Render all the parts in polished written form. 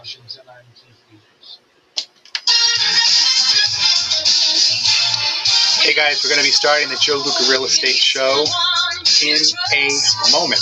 Hey guys, we're going to be starting the Joe Luca Real Estate Show in a moment.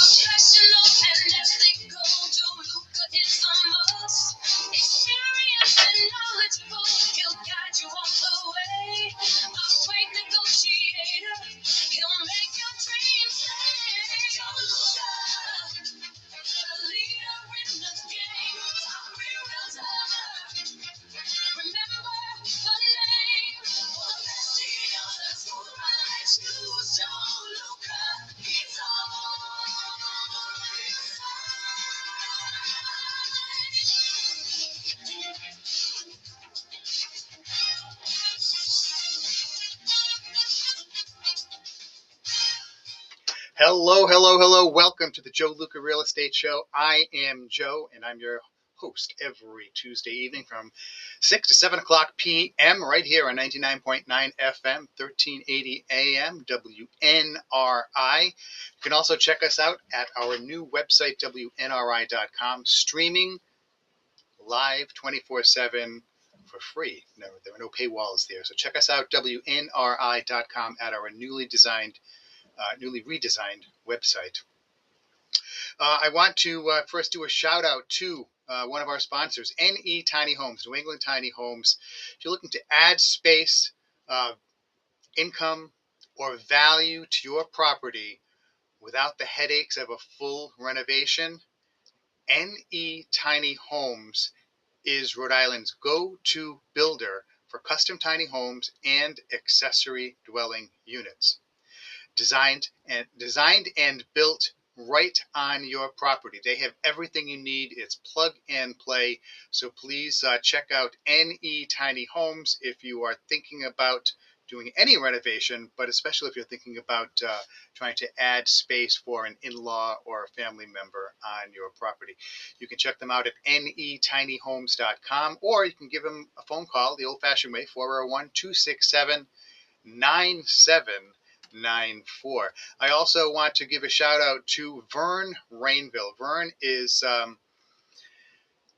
Hello. Welcome to the Joe Luca Real Estate Show. I am Joe, and I'm your host every Tuesday evening from 6 to 7 o'clock p.m. right here on 99.9 FM, 1380 AM, WNRI. You can also check us out at our new website, WNRI.com, streaming live 24/7 for free. No, there are no paywalls there. So check us out, WNRI.com, at our newly redesigned website. I want to first do a shout out to one of our sponsors, NE Tiny Homes, New England Tiny Homes. If you're looking to add space, income, or value to your property without the headaches of a full renovation, NE Tiny Homes is Rhode Island's go-to builder for custom tiny homes and accessory dwelling units. Designed and built right on your property. They have everything you need. It's plug and play. So please check out NE Tiny Homes if you are thinking about doing any renovation, but especially if you're thinking about trying to add space for an in-law or a family member on your property. You can check them out at netinyhomes.com, or you can give them a phone call the old-fashioned way, 401-267-9794. I also want to give a shout out to Vern Rainville. Vern is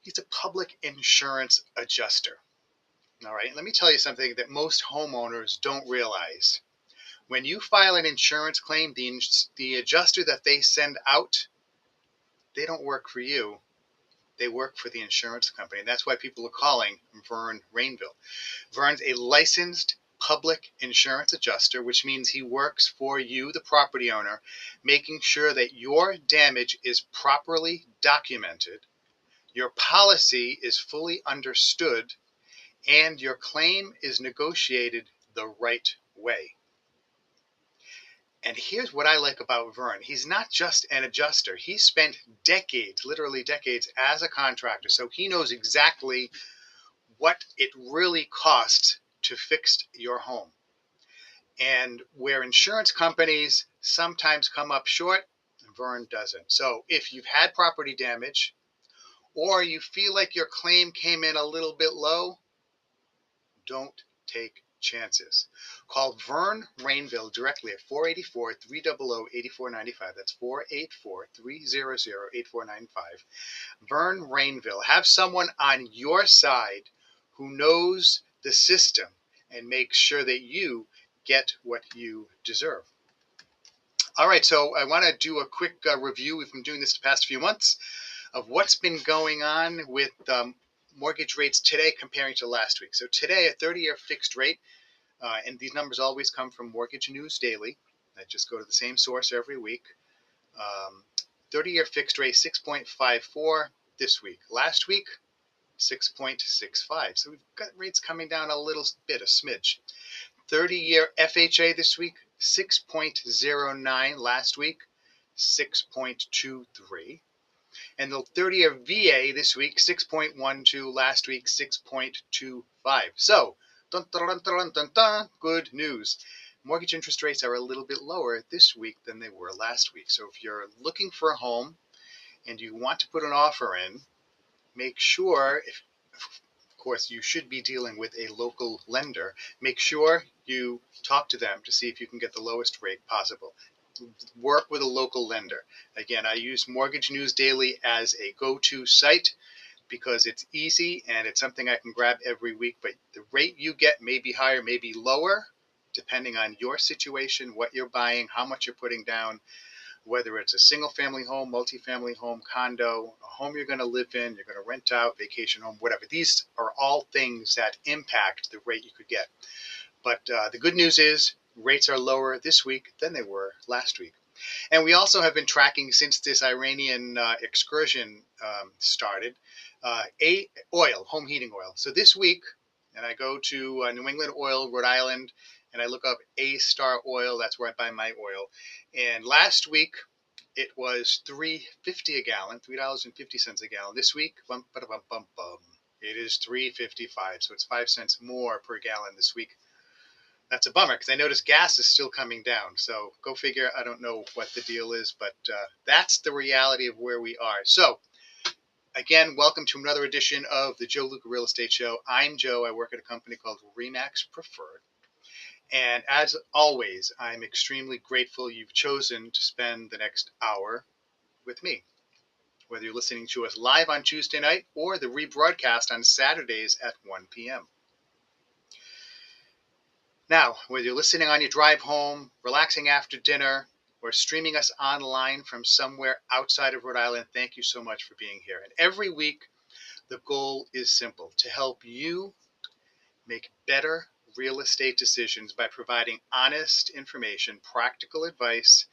he's a public insurance adjuster. All right, let me tell you something that most homeowners don't realize. When you file an insurance claim, the adjuster that they send out, they don't work for you. They work for the insurance company. And that's why people are calling Vern Rainville. Vern's a licensed public insurance adjuster, which means he works for you, the property owner, making sure that your damage is properly documented, your policy is fully understood, and your claim is negotiated the right way. And here's what I like about Vern. He's not just an adjuster. He spent decades, literally decades, as a contractor. So he knows exactly what it really costs to fix your home. And where insurance companies sometimes come up short, Vern doesn't. So if you've had property damage, or you feel like your claim came in a little bit low, don't take chances. Call Vern Rainville directly at 484-300-8495. That's 484-300-8495. Vern Rainville. Have someone on your side who knows the system and makes sure that you get what you deserve. All right, so I want to do a quick review. We've been doing this the past few months of what's been going on with mortgage rates today comparing to last week. So today, a 30-year fixed rate, and these numbers always come from Mortgage News Daily. I just go to the same source every week. 30-year fixed rate, 6.54 this week. Last week, 6.65. So we've got rates coming down a little bit, a smidge. 30-year FHA this week, 6.09. Last week, 6.23. And the 30-year VA this week, 6.12. Last week, 6.25. So, good news. Mortgage interest rates are a little bit lower this week than they were last week. So if you're looking for a home and you want to put an offer in, make sure, of course, you should be dealing with a local lender. Make sure you talk to them to see if you can get the lowest rate possible. Work with a local lender. Again, I use Mortgage News Daily as a go-to site. because it's easy and it's something I can grab every week. But the rate you get may be higher, may be lower, depending on your situation, what you're buying, how much you're putting down, whether it's a single family home, multifamily home, condo, a home you're going to live in, you're going to rent out, vacation home, whatever. These are all things that impact the rate you could get. But the good news is rates are lower this week than they were last week. And we also have been tracking since this Iranian excursion started, home heating oil. So this week, and I go to New England Oil, Rhode Island, and I look up A-Star Oil. That's where I buy my oil. And last week, it was $3.50 a gallon, $3.50 a gallon. This week, it is $3.55. So it's 5 cents more per gallon this week. That's a bummer because I noticed gas is still coming down. So go figure. I don't know what the deal is, but that's the reality of where we are. So again, welcome to another edition of the Joe Luca Real Estate Show. I'm Joe. I work at a company called Remax Preferred. And as always, I'm extremely grateful you've chosen to spend the next hour with me. Whether you're listening to us live on Tuesday night or the rebroadcast on Saturdays at 1 p.m. Now, whether you're listening on your drive home, relaxing after dinner, or streaming us online from somewhere outside of Rhode Island, thank you so much for being here. And every week, the goal is simple: to help you make better real estate decisions by providing honest information, practical advice,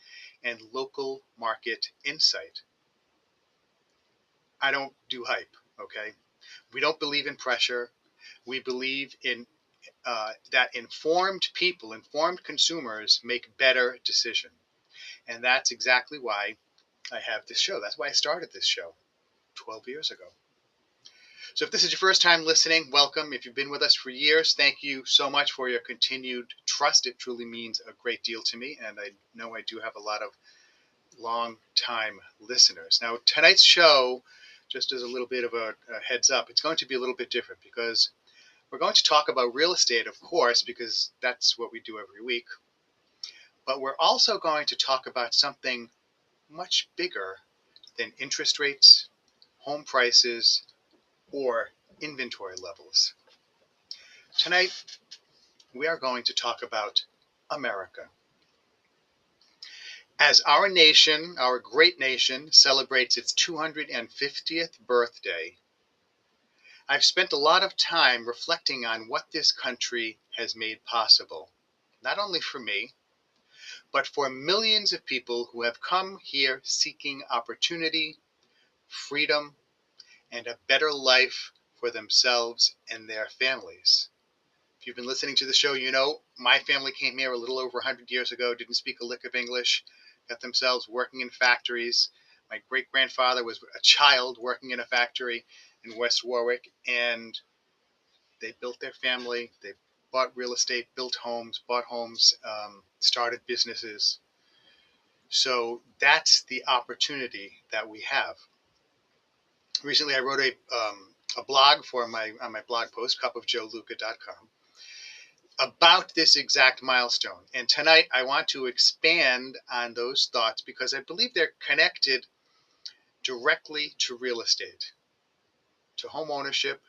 and local market insight. I don't do hype, okay? We don't believe in pressure. We believe in that informed people, informed consumers make better decisions. And that's exactly why I have this show. That's why I started this show 12 years ago. So if this is your first time listening, welcome. If you've been with us for years, thank you so much for your continued trust. It truly means a great deal to me. And I know I do have a lot of long-time listeners. Now, tonight's show, just as a little bit of a heads up, it's going to be a little bit different because we're going to talk about real estate, of course, because that's what we do every week. But we're also going to talk about something much bigger than interest rates, home prices, or inventory levels. Tonight, we are going to talk about America. As our nation, our great nation, celebrates its 250th birthday, I've spent a lot of time reflecting on what this country has made possible, not only for me, but for millions of people who have come here seeking opportunity, freedom, and a better life for themselves and their families. If you've been listening to the show, you know my family came here a little over 100 years ago, didn't speak a lick of English, got themselves working in factories. My great-grandfather was a child working in a factory in West Warwick, and they built their family. They bought real estate, built homes, bought homes, started businesses. So that's the opportunity that we have. Recently, I wrote a blog on my blog post, cupofjoeluca.com, about this exact milestone. And tonight, I want to expand on those thoughts because I believe they're connected directly to real estate, to home ownership,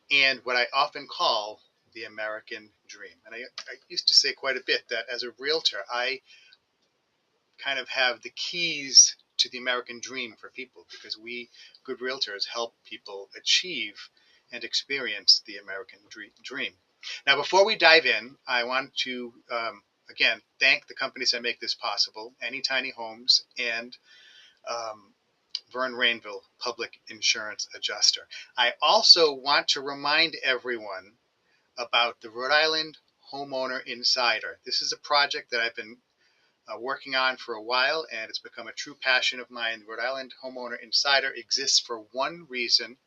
and what I often call the American dream. And I used to say quite a bit that as a realtor, I kind of have the keys to the American dream for people because we, good realtors, help people achieve and experience the American dream. Now, before we dive in, I want to, again, thank the companies that make this possible, Any Tiny Homes and Vern Rainville, Public Insurance Adjuster. I also want to remind everyone about the Rhode Island Homeowner Insider. This is a project that I've been working on for a while, and it's become a true passion of mine. The Rhode Island Homeowner Insider exists for one reason: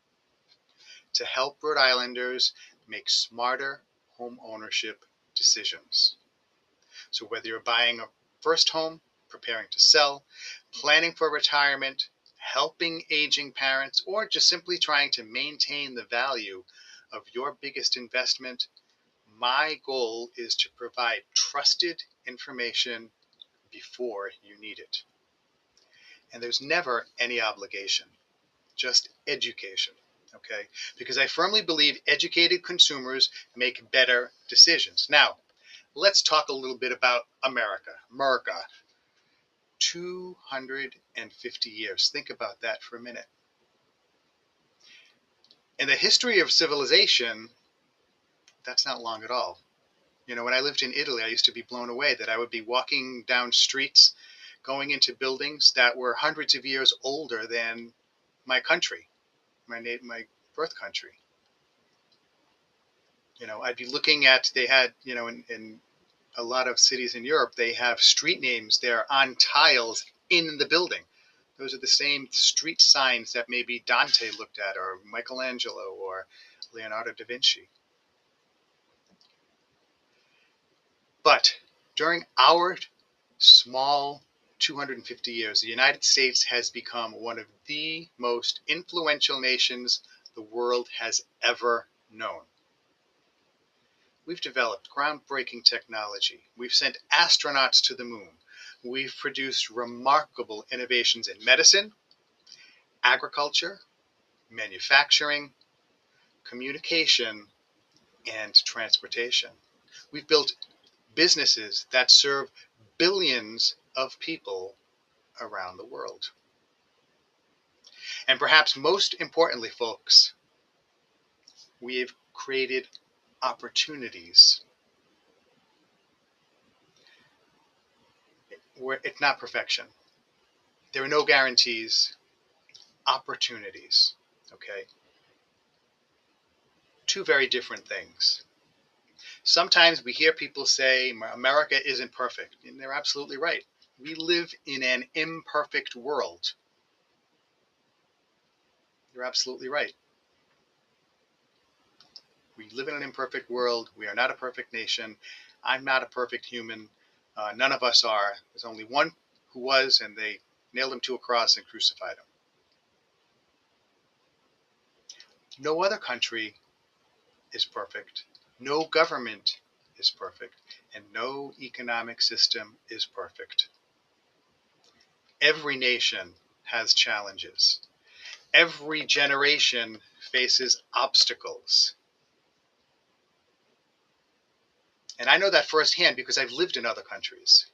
to help Rhode Islanders make smarter home ownership decisions. So whether you're buying a first home, preparing to sell, planning for retirement, helping aging parents, or just simply trying to maintain the value of your biggest investment, my goal is to provide trusted information before you need it. And there's never any obligation, just education. Okay? Because I firmly believe educated consumers make better decisions. Now, let's talk a little bit about America. America. 250 years. Think about that for a minute. In the history of civilization, that's not long at all. You know, when I lived in Italy, I used to be blown away that I would be walking down streets, going into buildings that were hundreds of years older than my country, my birth country. You know, I'd be looking at, they had, you know, in a lot of cities in Europe, they have street names there on tiles in the building. Those are the same street signs that maybe Dante looked at, or Michelangelo, or Leonardo da Vinci. But during our small 250 years, the United States has become one of the most influential nations the world has ever known. We've developed groundbreaking technology. We've sent astronauts to the moon. We've produced remarkable innovations in medicine, agriculture, manufacturing, communication, and transportation. We've built businesses that serve billions of people around the world. And perhaps most importantly, folks, we've created opportunities. It's not perfection. There are no guarantees. Opportunities. Okay? Two very different things. Sometimes we hear people say America isn't perfect, and they're absolutely right. We live in an imperfect world. You're absolutely right. We live in an imperfect world. We are not a perfect nation. I'm not a perfect human. None of us are. There's only one who was, and they nailed him to a cross and crucified him. No other country is perfect. No government is perfect. And no economic system is perfect. Every nation has challenges. Every generation faces obstacles. And I know that firsthand because I've lived in other countries.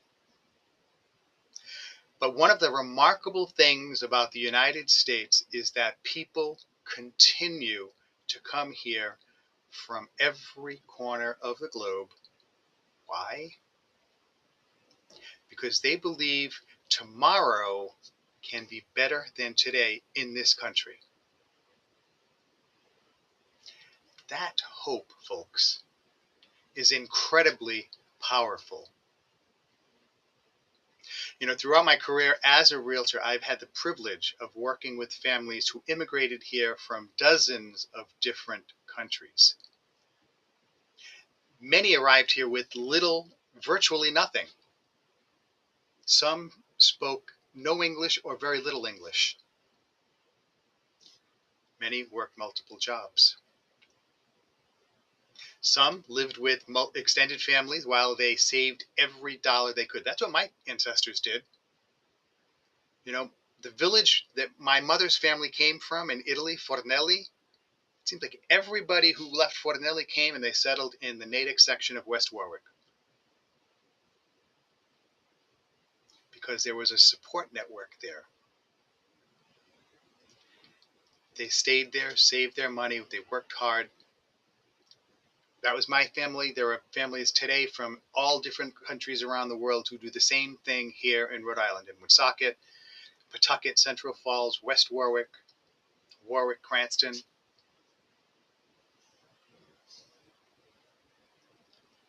But one of the remarkable things about the United States is that people continue to come here from every corner of the globe. Why? Because they believe tomorrow can be better than today in this country. That hope, folks, is incredibly powerful. You know, throughout my career as a realtor, I've had the privilege of working with families who immigrated here from dozens of different countries. Many arrived here with little, virtually nothing. Some spoke no English or very little English. Many worked multiple jobs. Some lived with extended families while they saved every dollar they could. That's what my ancestors did. You know, the village that my mother's family came from in Italy, Fornelli, it seems like everybody who left Fornelli came and they settled in the Natick section of West Warwick because there was a support network there. They stayed there, saved their money, they worked hard. That was my family. There are families today from all different countries around the world who do the same thing here in Rhode Island, in Woonsocket, Pawtucket, Central Falls, West Warwick, Warwick, Cranston.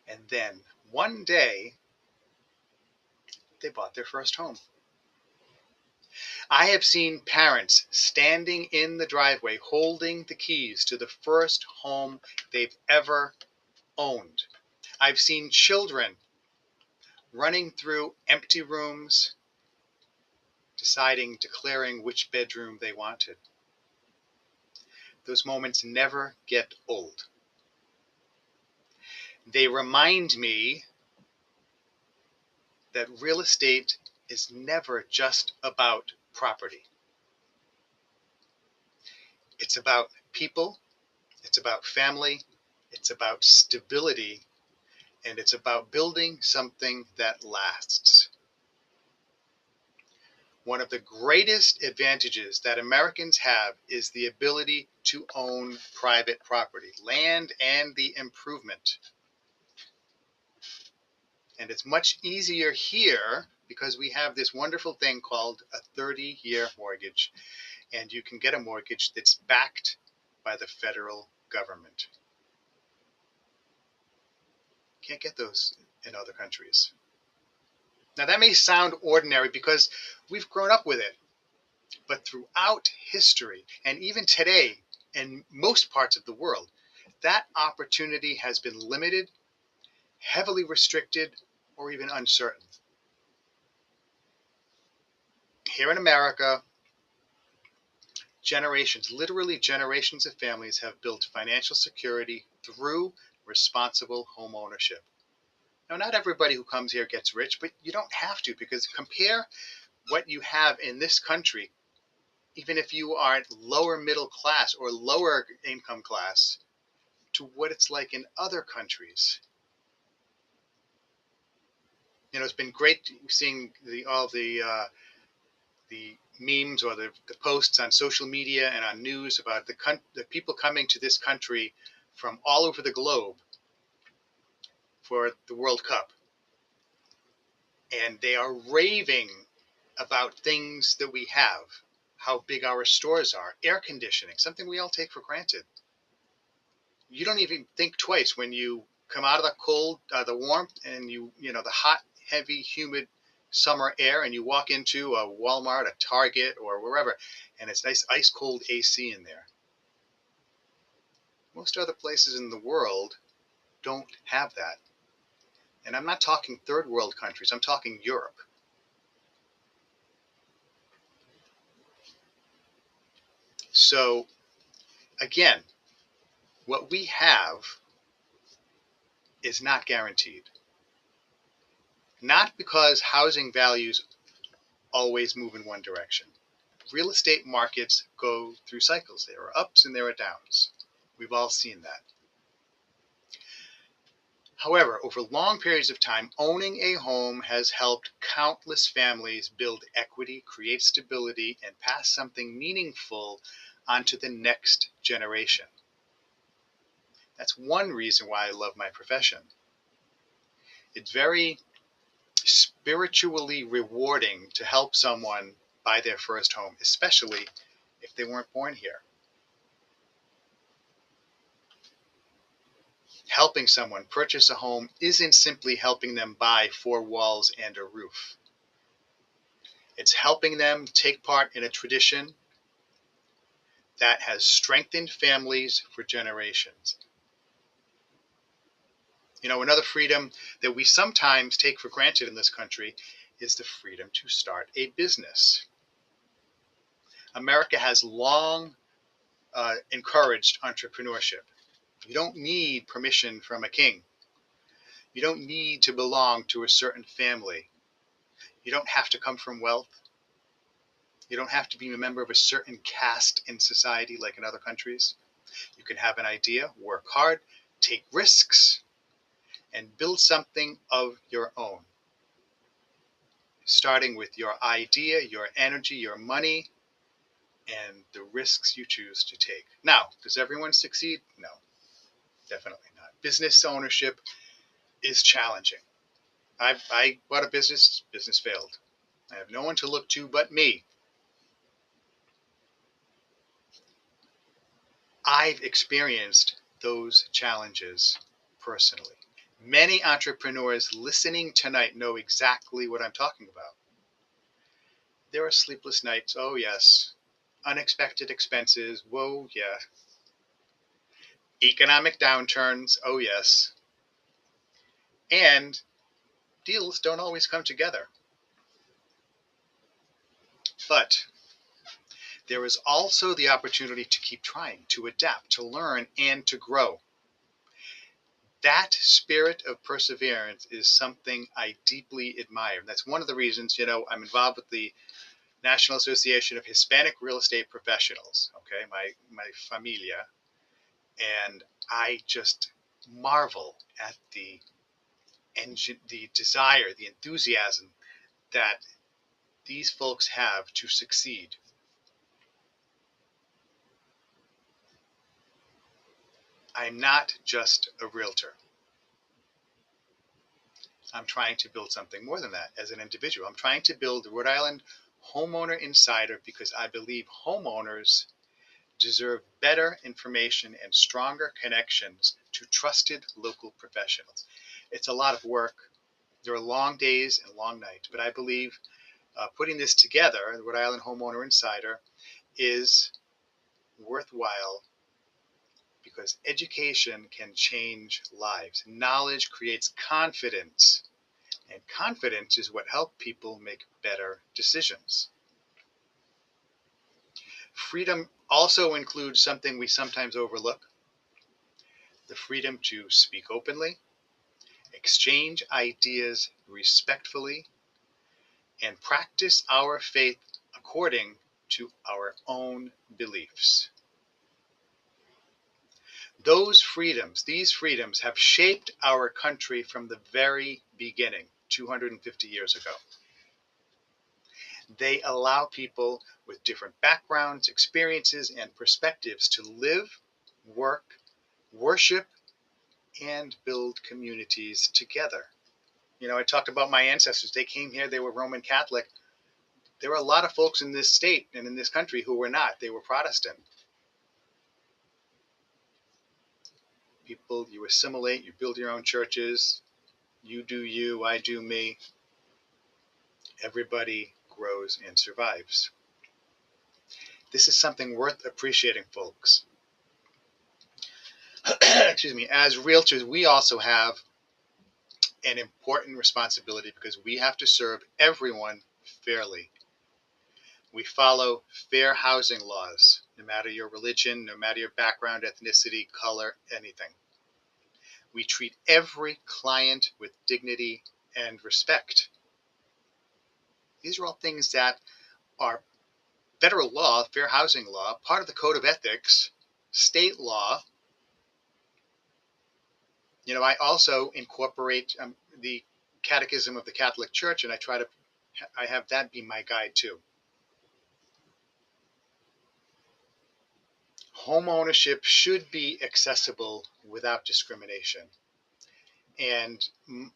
And then one day, they bought their first home. I have seen parents standing in the driveway holding the keys to the first home they've ever owned. I've seen children running through empty rooms, declaring which bedroom they wanted. Those moments never get old. They remind me that real estate is never just about property. It's about people, it's about family, it's about stability, and it's about building something that lasts. One of the greatest advantages that Americans have is the ability to own private property, land and the improvement. And it's much easier here because we have this wonderful thing called a 30-year mortgage. And you can get a mortgage that's backed by the federal government. Can't get those in other countries. Now, that may sound ordinary because we've grown up with it. But throughout history, and even today, in most parts of the world, that opportunity has been limited, heavily restricted, or even uncertain. Here in America, generations, literally generations of families have built financial security through responsible home ownership. Now, not everybody who comes here gets rich, but you don't have to, because compare what you have in this country, even if you are lower middle class or lower income class, to what it's like in other countries. It's been great seeing all the memes or the posts on social media and on news about the people coming to this country from all over the globe for the World Cup. And they are raving about things that we have, how big our stores are, air conditioning, something we all take for granted. You don't even think twice when you come out of the cold, the warmth, and the hot, heavy, humid summer air, and you walk into a Walmart, a Target, or wherever, and it's nice ice cold AC in there. Most other places in the world don't have that. And I'm not talking third world countries, I'm talking Europe. So again, what we have is not guaranteed. Not because housing values always move in one direction. Real estate markets go through cycles. There are ups and there are downs. We've all seen that. However, over long periods of time, owning a home has helped countless families build equity, create stability, and pass something meaningful onto the next generation. That's one reason why I love my profession. It's very spiritually rewarding to help someone buy their first home, especially if they weren't born here. Helping someone purchase a home isn't simply helping them buy 4 walls and a roof. It's helping them take part in a tradition that has strengthened families for generations. Another freedom that we sometimes take for granted in this country is the freedom to start a business. America has long encouraged entrepreneurship. You don't need permission from a king. You don't need to belong to a certain family. You don't have to come from wealth. You don't have to be a member of a certain caste in society like in other countries. You can have an idea, work hard, take risks, and build something of your own. Starting with your idea, your energy, your money, and the risks you choose to take. Now, does everyone succeed? No, definitely not. Business ownership is challenging. I bought a business failed. I have no one to look to but me. I've experienced those challenges personally. Many entrepreneurs listening tonight know exactly what I'm talking about. There are sleepless nights, oh yes. Unexpected expenses, whoa, yeah. Economic downturns, oh yes. And deals don't always come together. But there is also the opportunity to keep trying, to adapt, to learn, and to grow. That spirit of perseverance is something I deeply admire. That's one of the reasons, I'm involved with the National Association of Hispanic Real Estate Professionals, okay, my familia, and I just marvel at the desire, the enthusiasm that these folks have to succeed. I'm not just a realtor. I'm trying to build something more than that as an individual. I'm trying to build the Rhode Island Homeowner Insider because I believe homeowners deserve better information and stronger connections to trusted local professionals. It's a lot of work. There are long days and long nights, but I believe putting this together, the Rhode Island Homeowner Insider, is worthwhile because education can change lives. Knowledge creates confidence, and confidence is what helps people make better decisions. Freedom also includes something we sometimes overlook: the freedom to speak openly, exchange ideas respectfully, and practice our faith according to our own beliefs. These freedoms have shaped our country from the very beginning, 250 years ago. They allow people with different backgrounds, experiences, and perspectives to live, work, worship, and build communities together. You know, I talked about my ancestors. They came here, they were Roman Catholic. There were a lot of folks in this state and in this country who were not. They were Protestant. People, you assimilate, you build your own churches, you do you, I do me. Everybody grows and survives. This is something worth appreciating, folks. Excuse me. As realtors, we also have an important responsibility because we have to serve everyone fairly. We follow fair housing laws, no matter your religion, no matter your background, ethnicity, color, anything. We treat every client with dignity and respect. These are all things that are federal law, fair housing law, part of the code of ethics, state law. You know, I also incorporate the Catechism of the Catholic Church, and I have that be my guide too. Home ownership should be accessible without discrimination. And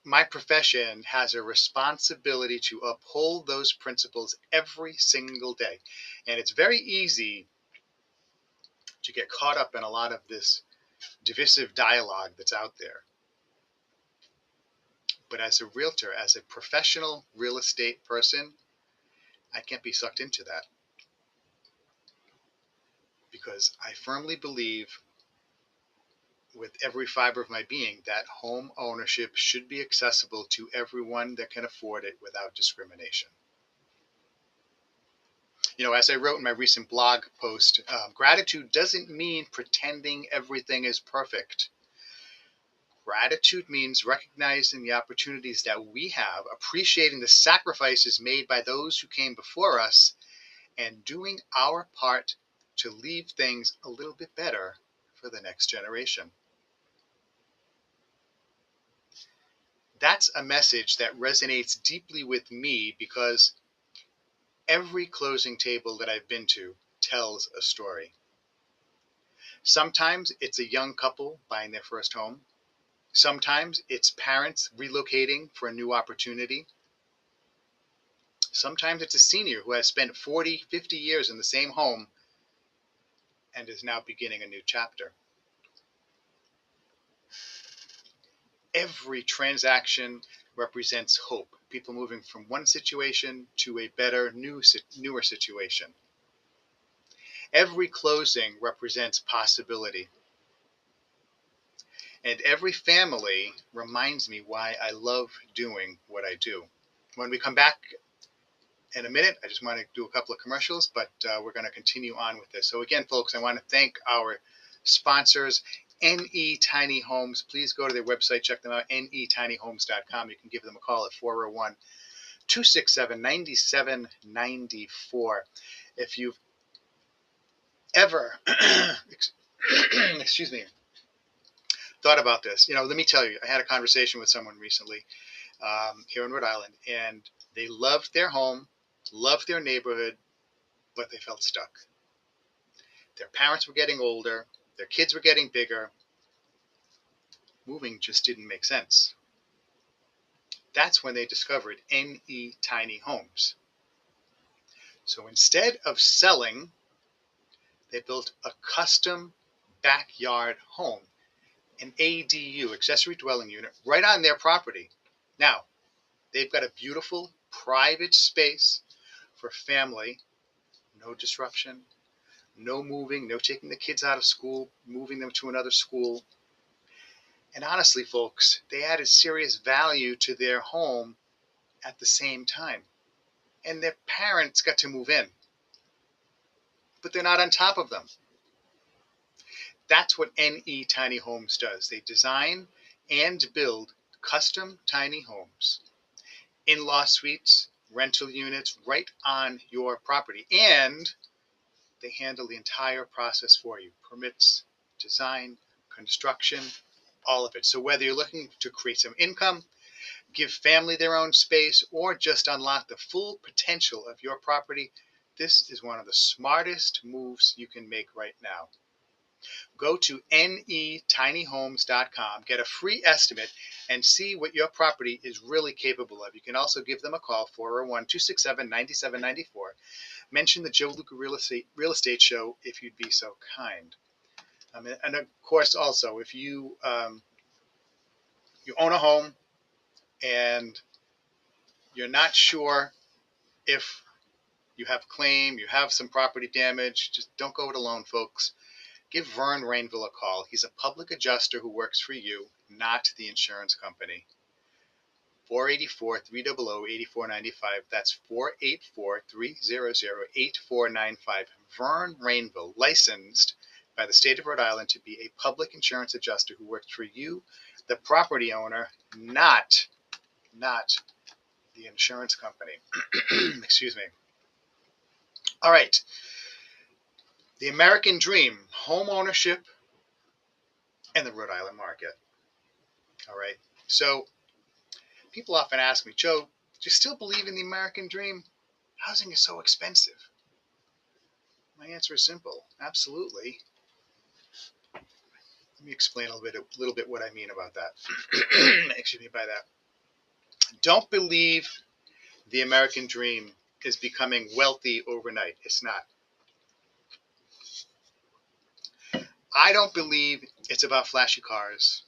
my profession has a responsibility to uphold those principles every single day. And it's very easy to get caught up in a lot of this divisive dialogue that's out there. But as a realtor, as a professional real estate person, I can't be sucked into that because I firmly believe with every fiber of my being that home ownership should be accessible to everyone that can afford it without discrimination. You know, as I wrote in my recent blog post, gratitude doesn't mean pretending everything is perfect. Gratitude means recognizing the opportunities that we have, appreciating the sacrifices made by those who came before us, and doing our part to leave things a little bit better for the next generation. That's a message that resonates deeply with me because every closing table that I've been to tells a story. Sometimes it's a young couple buying their first home. Sometimes it's parents relocating for a new opportunity. Sometimes it's a senior who has spent 40, 50 years in the same home and is now beginning a new chapter. Every transaction represents hope, people moving from one situation to a better, newer situation. Every closing represents possibility. And every family reminds me why I love doing what I do. When we come back in a minute, I just want to do a couple of commercials, but we're going to continue on with this. So again, folks, I want to thank our sponsors, NE Tiny Homes. Please go to their website, check them out, netinyhomes.com. You can give them a call at 267-9794. If you've ever, excuse me, thought about this, let me tell you, I had a conversation with someone recently here in Rhode Island, and they loved their home, loved their neighborhood, but they felt stuck. Their parents were getting older, their kids were getting bigger. Moving just didn't make sense. That's when they discovered NE Tiny Homes. So instead of selling, they built a custom backyard home, an ADU, accessory dwelling unit, right on their property. Now, they've got a beautiful private space for family, no disruption, no moving, no taking the kids out of school, moving them to another school. And honestly, folks, they added serious value to their home at the same time. And their parents got to move in, but they're not on top of them. That's what NE Tiny Homes does. They design and build custom tiny homes, in-law suites, rental units right on your property. And they handle the entire process for you. Permits, design, construction, all of it. So whether you're looking to create some income, give family their own space, or just unlock the full potential of your property, this is one of the smartest moves you can make right now. Go to netinyhomes.com, get a free estimate, and see what your property is really capable of. You can also give them a call, 401-267-9794. Mention the Joe Luca Real Estate Show if you'd be so kind. And of course, also, if you own a home and you're not sure if you have a claim, you have some property damage, just don't go it alone, folks. Give Vern Rainville a call. He's a public adjuster who works for you, not the insurance company. 484-300-8495. That's 484-300-8495. Vern Rainville, licensed by the state of Rhode Island to be a public insurance adjuster who works for you, the property owner, not the insurance company. Excuse me. All right. The American dream, home ownership, and the Rhode Island market. All right. So people often ask me, Joe, do you still believe in the American dream? Housing is so expensive. My answer is simple. Absolutely. Let me explain a little bit what I mean about that. Excuse me by that. Don't believe the American dream is becoming wealthy overnight. It's not. I don't believe it's about flashy cars,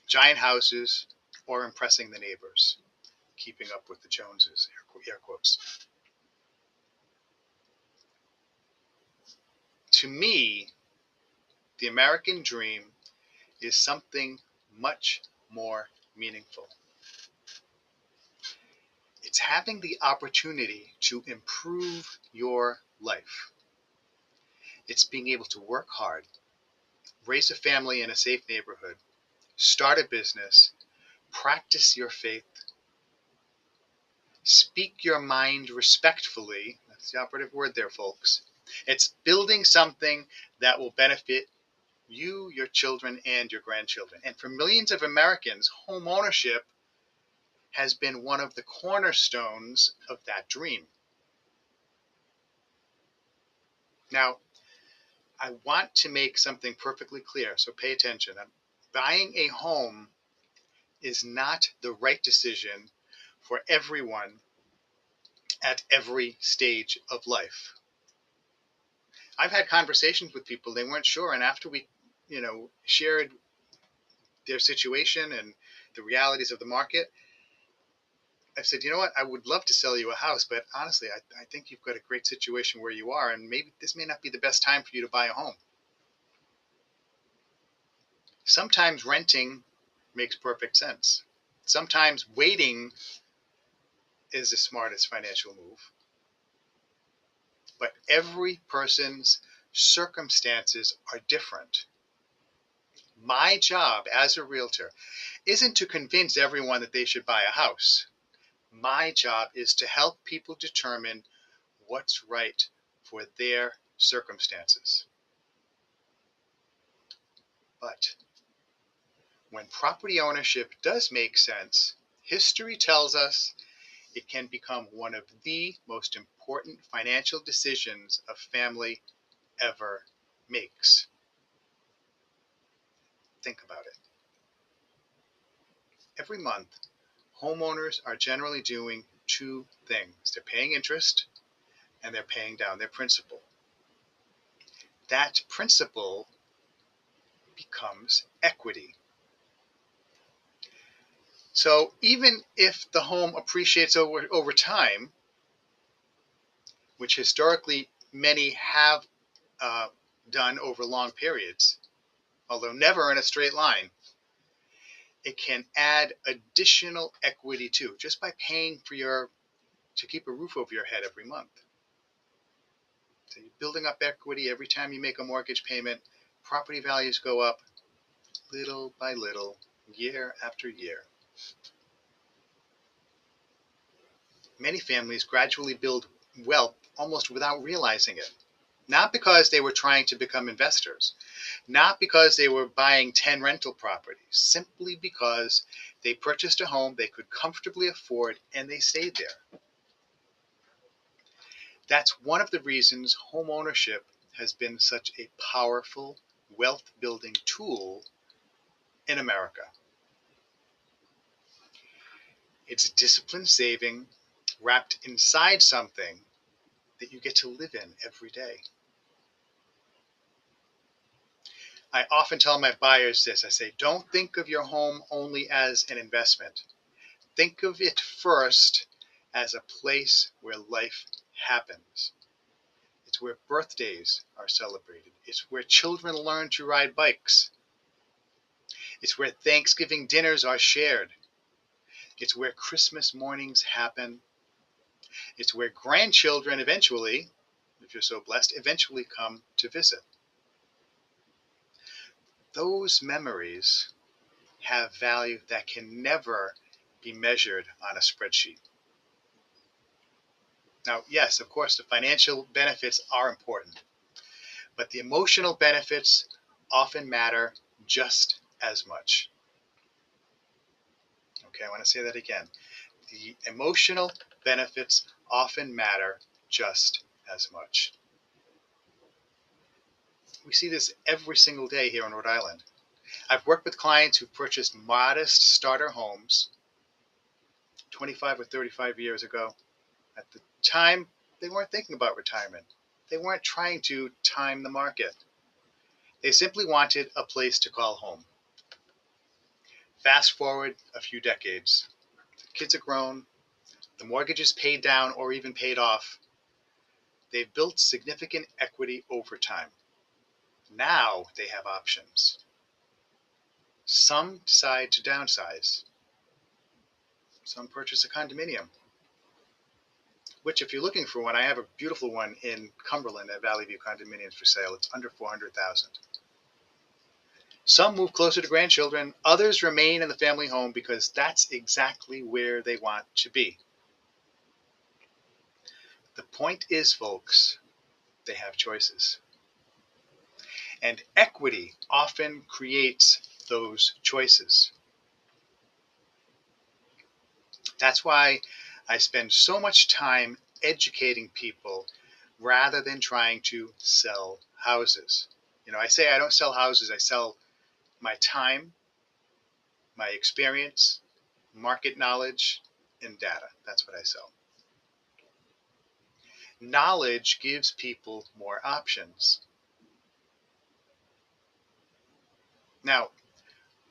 giant houses, or impressing the neighbors, keeping up with the Joneses, air quotes. To me, the American dream is something much more meaningful. It's having the opportunity to improve your life. It's being able to work hard, raise a family in a safe neighborhood, start a business, practice your faith, speak your mind respectfully. That's the operative word there, folks. It's building something that will benefit you, your children, and your grandchildren. And for millions of Americans, home ownership has been one of the cornerstones of that dream. Now, I want to make something perfectly clear, so pay attention. Buying a home is not the right decision for everyone at every stage of life. I've had conversations with people, they weren't sure, and after we, shared their situation and the realities of the market, I said, you know what, I would love to sell you a house, but honestly, I think you've got a great situation where you are, and maybe this may not be the best time for you to buy a home. Sometimes renting makes perfect sense. Sometimes waiting is the smartest financial move. But every person's circumstances are different. My job as a realtor isn't to convince everyone that they should buy a house. My job is to help people determine what's right for their circumstances. But when property ownership does make sense, history tells us it can become one of the most important financial decisions a family ever makes. Think about it. Every month, homeowners are generally doing two things. They're paying interest and they're paying down their principal. That principal becomes equity. So even if the home appreciates over time, which historically many have done over long periods, although never in a straight line, it can add additional equity too, just by paying to keep a roof over your head every month. So you're building up equity every time you make a mortgage payment. Property values go up little by little, year after year. Many families gradually build wealth almost without realizing it. Not because they were trying to become investors, not because they were buying 10 rental properties, simply because they purchased a home they could comfortably afford and they stayed there. That's one of the reasons home ownership has been such a powerful wealth building tool in America. It's discipline saving wrapped inside something that you get to live in every day. I often tell my buyers this. I say, don't think of your home only as an investment. Think of it first as a place where life happens. It's where birthdays are celebrated. It's where children learn to ride bikes. It's where Thanksgiving dinners are shared. It's where Christmas mornings happen. It's where grandchildren eventually, if you're so blessed, eventually come to visit. Those memories have value that can never be measured on a spreadsheet. Now, yes, of course, the financial benefits are important, but the emotional benefits often matter just as much. Okay, I want to say that again. The emotional benefits often matter just as much. We see this every single day here in Rhode Island. I've worked with clients who purchased modest starter homes 25 or 35 years ago. At the time, they weren't thinking about retirement. They weren't trying to time the market. They simply wanted a place to call home. Fast forward a few decades. The kids are grown. The mortgage is paid down or even paid off. They've built significant equity over time. Now they have options. Some decide to downsize. Some purchase a condominium, which if you're looking for one, I have a beautiful one in Cumberland at Valley View Condominiums for sale. It's under $400,000. Some move closer to grandchildren. Others remain in the family home because that's exactly where they want to be. The point is, folks, they have choices. And equity often creates those choices. That's why I spend so much time educating people rather than trying to sell houses. I say I don't sell houses, I sell my time, my experience, market knowledge, and data. That's what I sell. Knowledge gives people more options. Now,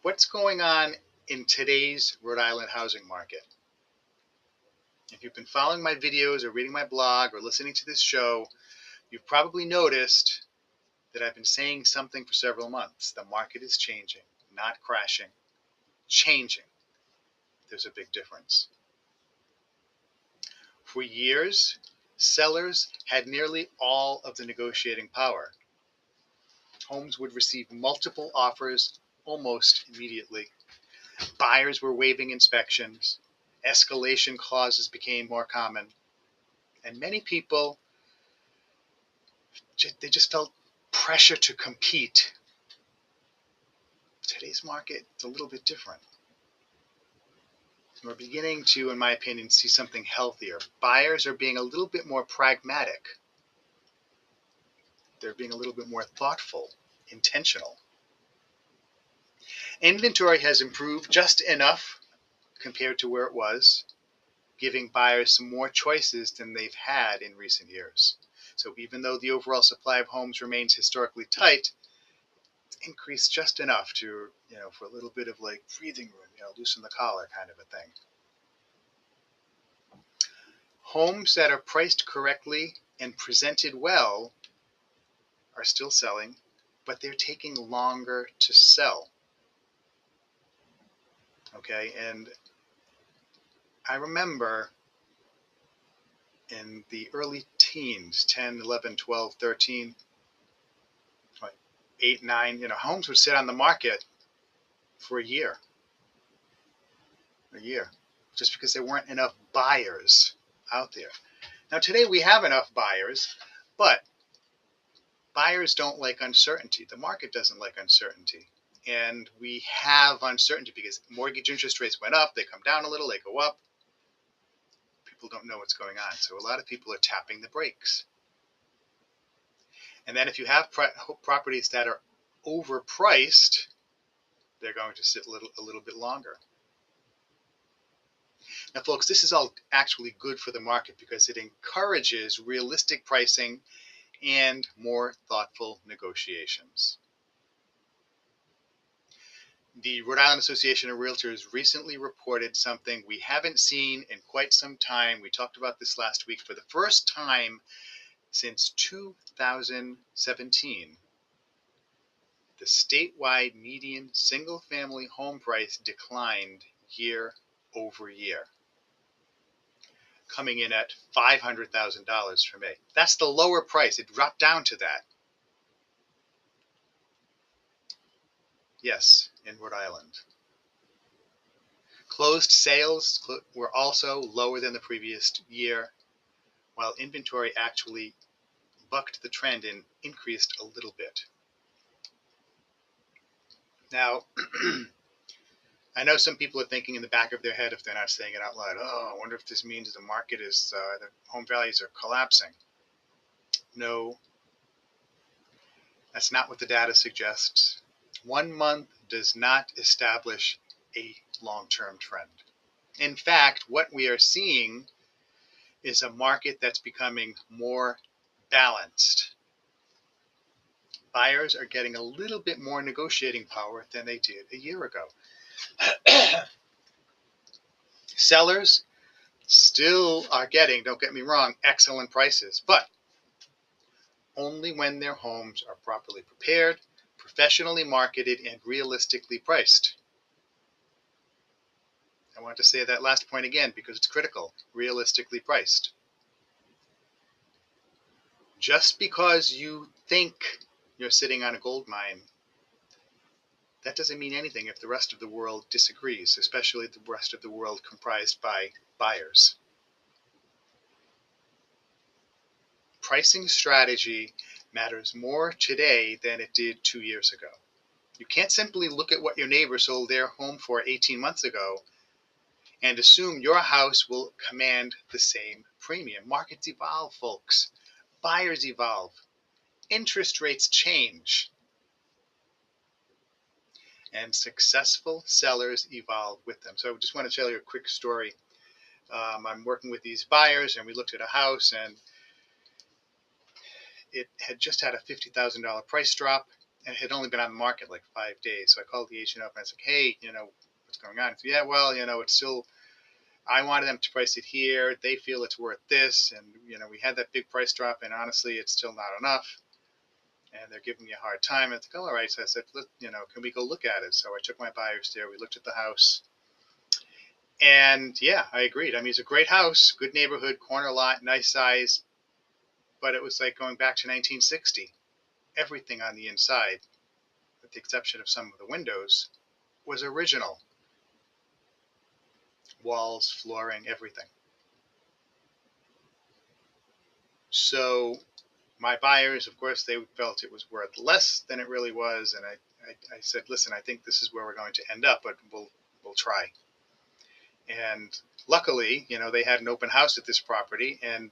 what's going on in today's Rhode Island housing market? If you've been following my videos or reading my blog or listening to this show, you've probably noticed that I've been saying something for several months. The market is changing, not crashing, changing. There's a big difference. For years, sellers had nearly all of the negotiating power. Homes would receive multiple offers almost immediately. Buyers were waiving inspections, escalation clauses became more common, and many people, they just felt pressure to compete. Today's market is a little bit different. We're beginning to, in my opinion, see something healthier. Buyers are being a little bit more pragmatic. They're being a little bit more thoughtful, intentional. Inventory has improved just enough compared to where it was, giving buyers some more choices than they've had in recent years. So even though the overall supply of homes remains historically tight, it's increased just enough to, for a little bit of like breathing room, loosen the collar kind of a thing. Homes that are priced correctly and presented well are still selling, but they're taking longer to sell. Okay, and I remember in the early teens, 10, 11, 12, 13, 8, 9, homes would sit on the market for a year, just because there weren't enough buyers out there. Now today we have enough buyers, but buyers don't like uncertainty. The market doesn't like uncertainty. And we have uncertainty because mortgage interest rates went up, they come down a little, they go up. People don't know what's going on. So a lot of people are tapping the brakes. And then if you have properties that are overpriced, they're going to sit a little bit longer. Now, folks, this is all actually good for the market because it encourages realistic pricing and more thoughtful negotiations. The Rhode Island Association of Realtors recently reported something we haven't seen in quite some time. We talked about this last week. For the first time since 2017, the statewide median single-family home price declined year over year, coming in at $500,000 for May. That's the lower price. It dropped down to that. Yes, in Rhode Island. Closed sales were also lower than the previous year, while inventory actually bucked the trend and increased a little bit. Now, I know some people are thinking in the back of their head, if they're not saying it out loud, oh, I wonder if this means the market is, the home values are collapsing. No, that's not what the data suggests. 1 month does not establish a long-term trend. In fact, what we are seeing is a market that's becoming more balanced. Buyers are getting a little bit more negotiating power than they did a year ago. Sellers still are getting, don't get me wrong, excellent prices, but only when their homes are properly prepared, professionally marketed, and realistically priced. I want to say that last point again because it's critical. Realistically priced. Just because you think you're sitting on a gold mine, that doesn't mean anything if the rest of the world disagrees, especially the rest of the world comprised by buyers. Pricing strategy matters more today than it did 2 years ago. You can't simply look at what your neighbor sold their home for 18 months ago and assume your house will command the same premium. Markets evolve, folks. Buyers evolve. Interest rates change. And successful sellers evolve with them. So I just want to tell you a quick story. I'm working with these buyers, and we looked at a house, and it had just had a $50,000 price drop, and it had only been on the market like 5 days. So I called the agent up, and I was like, hey, what's going on? He said, yeah, well, it's still, I wanted them to price it here. They feel it's worth this. And, we had that big price drop, and honestly, it's still not enough. And they're giving me a hard time. And it's like, oh, all right. So I said, can we go look at it? So I took my buyers there. We looked at the house. And yeah, I agreed. I mean, it's a great house, good neighborhood, corner lot, nice size. But it was like going back to 1960. Everything on the inside, with the exception of some of the windows, was original. walls, flooring, everything. So my buyers, of course, they felt it was worth less than it really was, and I said, listen, I think this is where we're going to end up, but we'll try. And luckily, they had an open house at this property and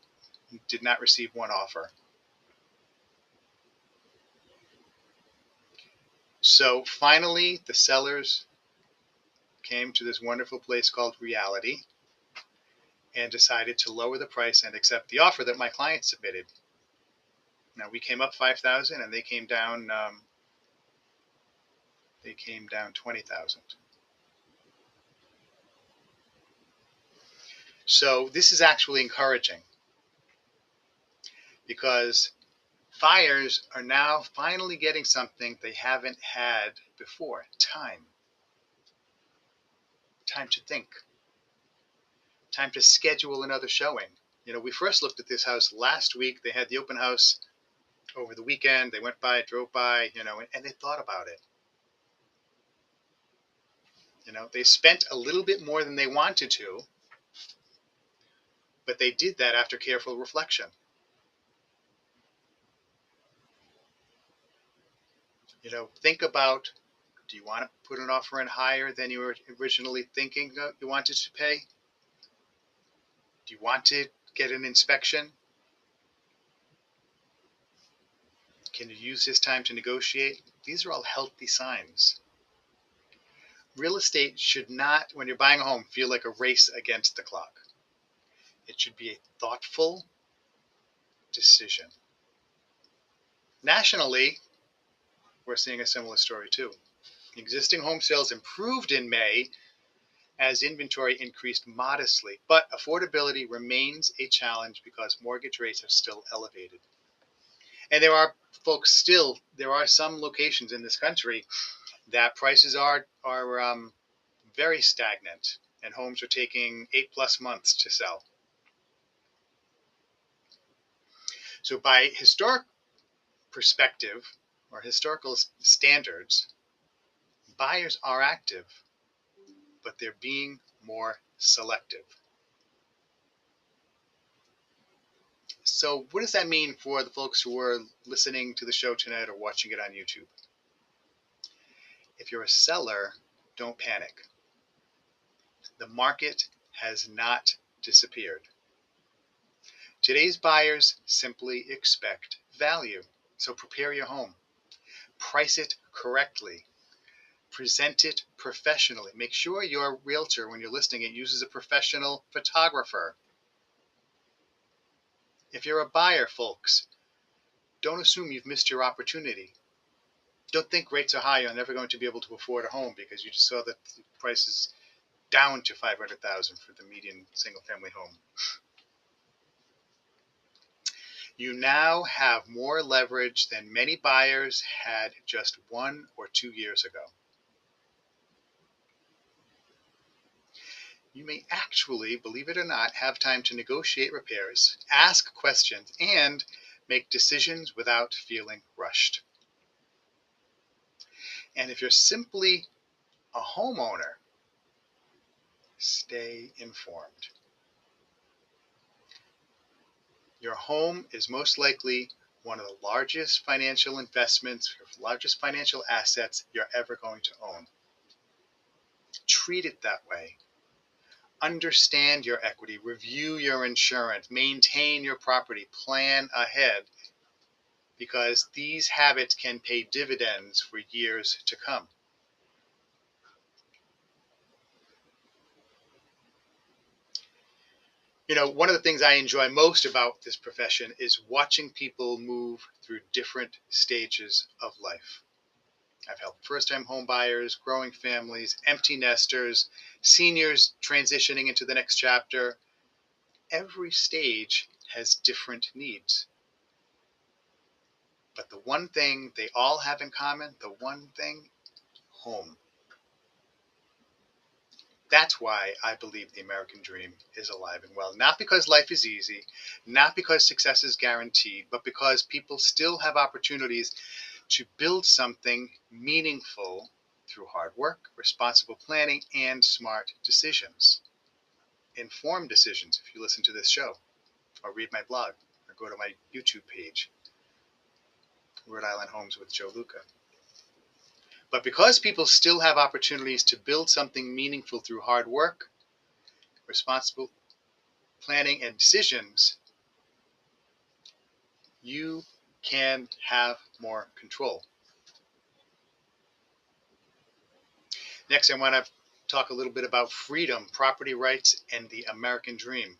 did not receive one offer. So finally, the sellers came to this wonderful place called Reality and decided to lower the price and accept the offer that my client submitted. Now we came up 5,000, and they came down 20,000. So this is actually encouraging because buyers are now finally getting something they haven't had before: time to think, time to schedule another showing. We first looked at this house last week. They had the open house over the weekend. They went by, drove by, and they thought about it. They spent a little bit more than they wanted to, but they did that after careful reflection. Think about, do you want to put an offer in higher than you were originally thinking you wanted to pay? Do you want to get an inspection? Can you use this time to negotiate? These are all healthy signs. Real estate should not, when you're buying a home, feel like a race against the clock. It should be a thoughtful decision. Nationally, we're seeing a similar story too. Existing home sales improved in May as inventory increased modestly, but affordability remains a challenge because mortgage rates are still elevated. And there are some locations in this country that prices are very stagnant, and homes are taking 8+ months to sell. So by historic perspective or historical standards, buyers are active, but they're being more selective. So what does that mean for the folks who are listening to the show tonight or watching it on YouTube? If you're a seller, don't panic. The market has not disappeared. Today's buyers simply expect value. So prepare your home. Price it correctly. Present it professionally. Make sure your realtor, when you're listing it, uses a professional photographer. If you're a buyer, folks, don't assume you've missed your opportunity. Don't think rates are high, you're never going to be able to afford a home because you just saw that the price is down to $500,000 for the median single-family home. You now have more leverage than many buyers had just 1 or 2 years ago. You may actually, believe it or not, have time to negotiate repairs, ask questions, and make decisions without feeling rushed. And if you're simply a homeowner, stay informed. Your home is most likely one of the largest financial investments, largest financial assets you're ever going to own. Treat it that way. Understand your equity, review your insurance, maintain your property, plan ahead, because these habits can pay dividends for years to come. One of the things I enjoy most about this profession is watching people move through different stages of life. I've helped first-time home buyers, growing families, empty nesters, seniors transitioning into the next chapter. Every stage has different needs. But the one thing they all have in common, home. That's why I believe the American dream is alive and well. Not because life is easy, not because success is guaranteed, but because people still have opportunities to build something meaningful through hard work, responsible planning, and smart decisions. informed decisions if you listen to this show or read my blog or go to my YouTube page, Rhode Island Homes with Joe Luca. But because people still have opportunities to build something meaningful through hard work, responsible planning, and decisions, you can have more control. Next, I want to talk a little bit about freedom, property rights, and the American dream.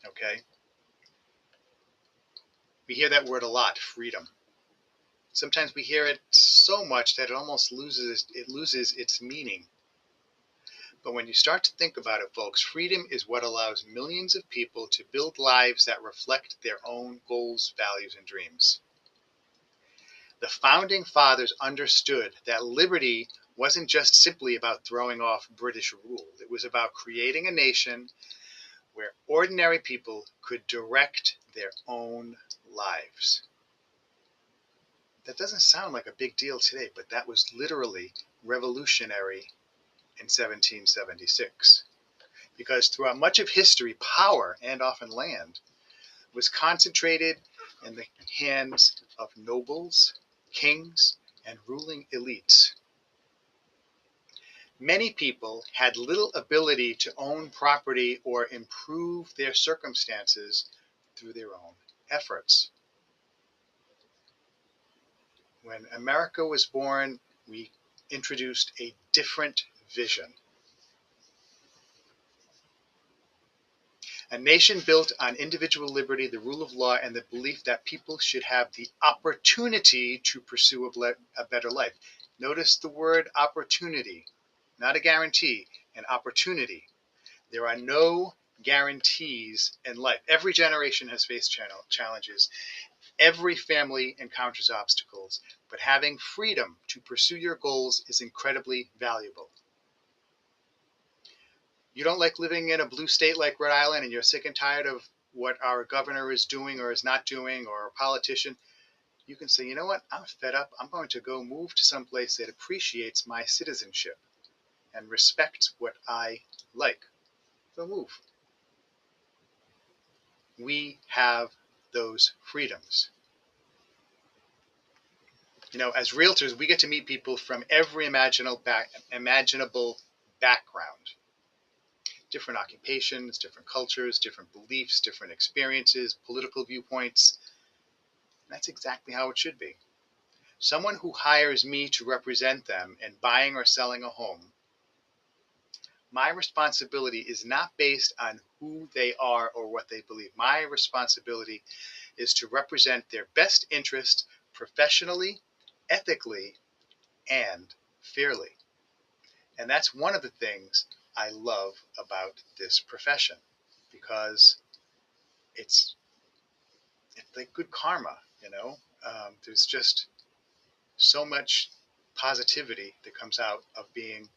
Okay? We hear that word a lot, freedom. Sometimes we hear it so much that it almost loses its meaning. But when you start to think about it, folks, freedom is what allows millions of people to build lives that reflect their own goals, values, and dreams. The founding fathers understood that liberty wasn't just simply about throwing off British rule. It was about creating a nation where ordinary people could direct their own lives. That doesn't sound like a big deal today, but that was literally revolutionary in 1776. Because throughout much of history, power, and often land, was concentrated in the hands of nobles, kings, and ruling elites. Many people had little ability to own property or improve their circumstances through their own efforts. When America was born, we introduced a different vision. A nation built on individual liberty, the rule of law, and the belief that people should have the opportunity to pursue a better life. Notice the word opportunity, not a guarantee, an opportunity. There are no guarantees in life. Every generation has faced challenges. Every family encounters obstacles, but having freedom to pursue your goals is incredibly valuable. You don't like living in a blue state like Rhode Island and you're sick and tired of what our governor is doing or is not doing, or a politician, you can say, you know what, I'm fed up. I'm going to go move to some place that appreciates my citizenship and respects what I like. Go move. We have those freedoms. You know, as realtors, we get to meet people from every imaginable background. Different occupations, different cultures, different beliefs, different experiences, political viewpoints. That's exactly how it should be. Someone who hires me to represent them in buying or selling a home, my responsibility is not based on who they are or what they believe. My responsibility is to represent their best interest professionally, ethically, and fairly. And that's one of the things I love about this profession, because it's like good karma, you know. There's just so much positivity that comes out of being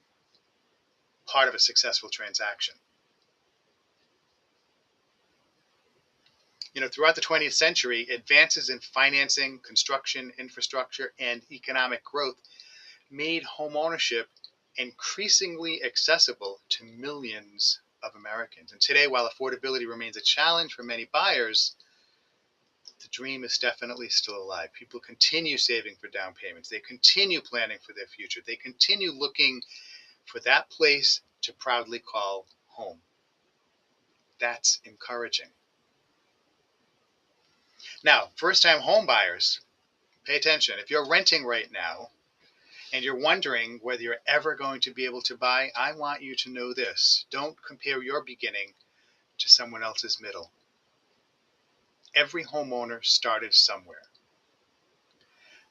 part of a successful transaction. You know, throughout the 20th century, advances in financing, construction, infrastructure, and economic growth made homeownership increasingly accessible to millions of Americans. And today, while affordability remains a challenge for many buyers, the dream is definitely still alive. People continue saving for down payments. They continue planning for their future. They continue looking for that place to proudly call home. That's encouraging. Now, first-time home buyers, pay attention. If you're renting right now and you're wondering whether you're ever going to be able to buy, I want you to know this. Don't compare your beginning to someone else's middle. Every homeowner started somewhere.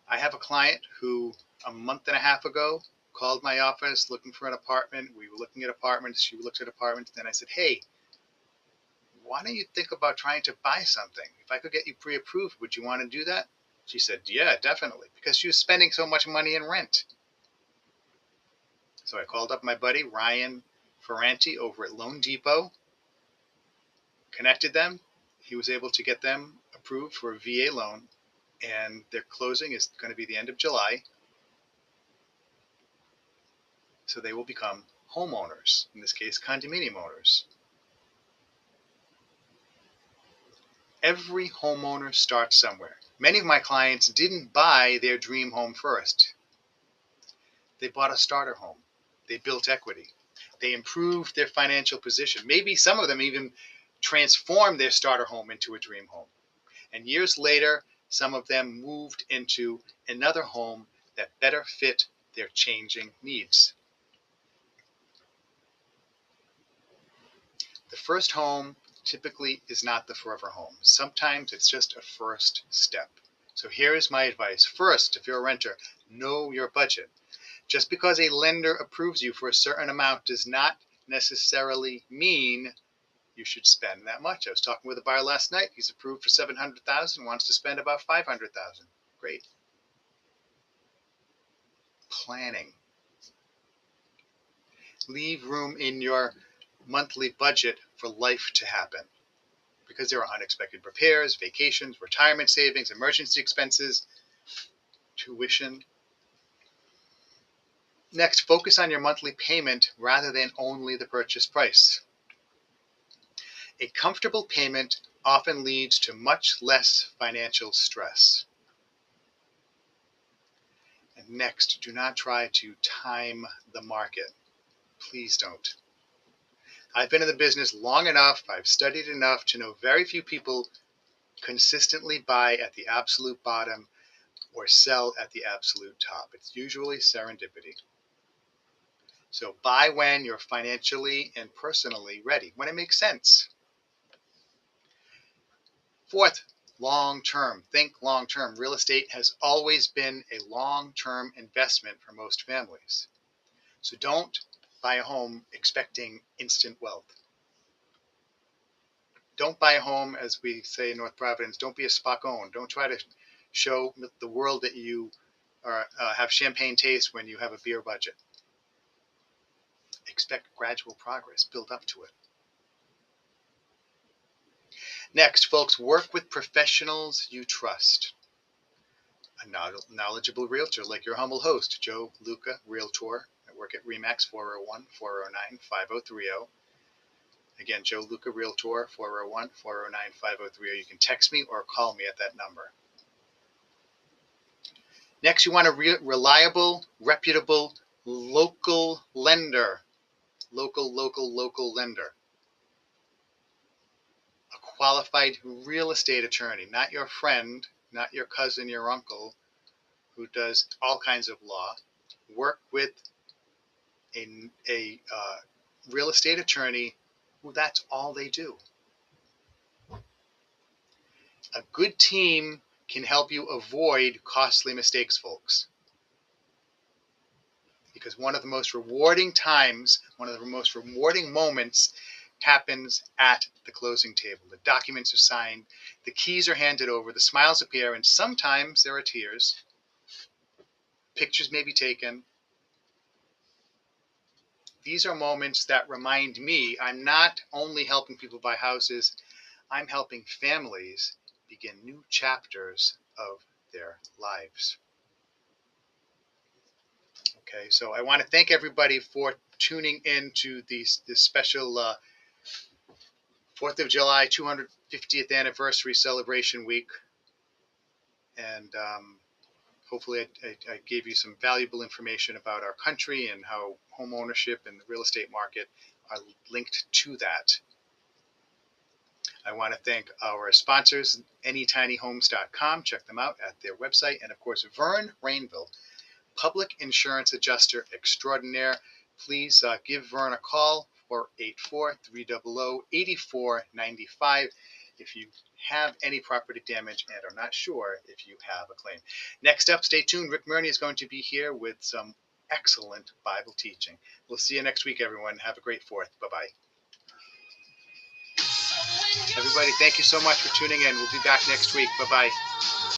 I have a client who a month and a half ago called my office looking for an apartment. We were looking at apartments. She looked at apartments. Then I said, hey, why don't you think about trying to buy something? If I could get you pre-approved, would you want to do that? She said, yeah, definitely, because she was spending so much money in rent. So I called up my buddy, Ryan Ferranti, over at Loan Depot, connected them. He was able to get them approved for a VA loan, and their closing is going to be the end of July. So they will become homeowners, in this case, condominium owners. Every homeowner starts somewhere. Many of my clients didn't buy their dream home first. They bought a starter home. They built equity. They improved their financial position. Maybe some of them even transformed their starter home into a dream home. And years later, some of them moved into another home that better fit their changing needs. The first home typically is not the forever home. Sometimes it's just a first step. So here is my advice. First, if you're a renter, know your budget. Just because a lender approves you for a certain amount does not necessarily mean you should spend that much. I was talking with a buyer last night. He's approved for $700,000, wants to spend about $500,000. Great. Planning. Leave room in your monthly budget for life to happen, because there are unexpected repairs, vacations, retirement savings, emergency expenses, tuition. Next, focus on your monthly payment rather than only the purchase price. A comfortable payment often leads to much less financial stress. And next, do not try to time the market. Please don't. I've been in the business long enough, I've studied enough to know very few people consistently buy at the absolute bottom or sell at the absolute top. It's usually serendipity. So buy when you're financially and personally ready, when it makes sense. Fourth, long-term. Think long-term. Real estate has always been a long-term investment for most families. So don't buy a home expecting instant wealth. Don't buy a home, as we say in North Providence, don't be a Spacone. Don't try to show the world that you have champagne taste when you have a beer budget. Expect gradual progress. Build up to it. Next, folks, work with professionals you trust. A knowledgeable realtor like your humble host, Joe Luca, Realtor. I work at RE/MAX 401-409-5030. Again, Joe Luca, Realtor, 401-409-5030. You can text me or call me at that number. Next, you want a reliable, reputable, local lender. Local lender. A qualified real estate attorney, not your friend, not your cousin, your uncle, who does all kinds of law. Work with a real estate attorney who that's all they do. A good team can help you avoid costly mistakes, folks. Because one of the most rewarding times, one of the most rewarding moments happens at the closing table. The documents are signed, the keys are handed over, the smiles appear, and sometimes there are tears. Pictures may be taken. These are moments that remind me I'm not only helping people buy houses, I'm helping families begin new chapters of their lives. Okay, so I want to thank everybody for tuning in to this special 4th of July 250th anniversary celebration week. And hopefully I gave you some valuable information about our country and how home ownership and the real estate market are linked to that. I want to thank our sponsors, anytinyhomes.com. Check them out at their website. And of course, Vern Rainville, Public Insurance Adjuster Extraordinaire. Please give Vern a call, 484-300-8495, if you have any property damage and are not sure if you have a claim. Next up, stay tuned. Rick Murney is going to be here with some excellent Bible teaching. We'll see you next week, everyone. Have a great 4th. Bye-bye. Everybody, thank you so much for tuning in. We'll be back next week. Bye-bye.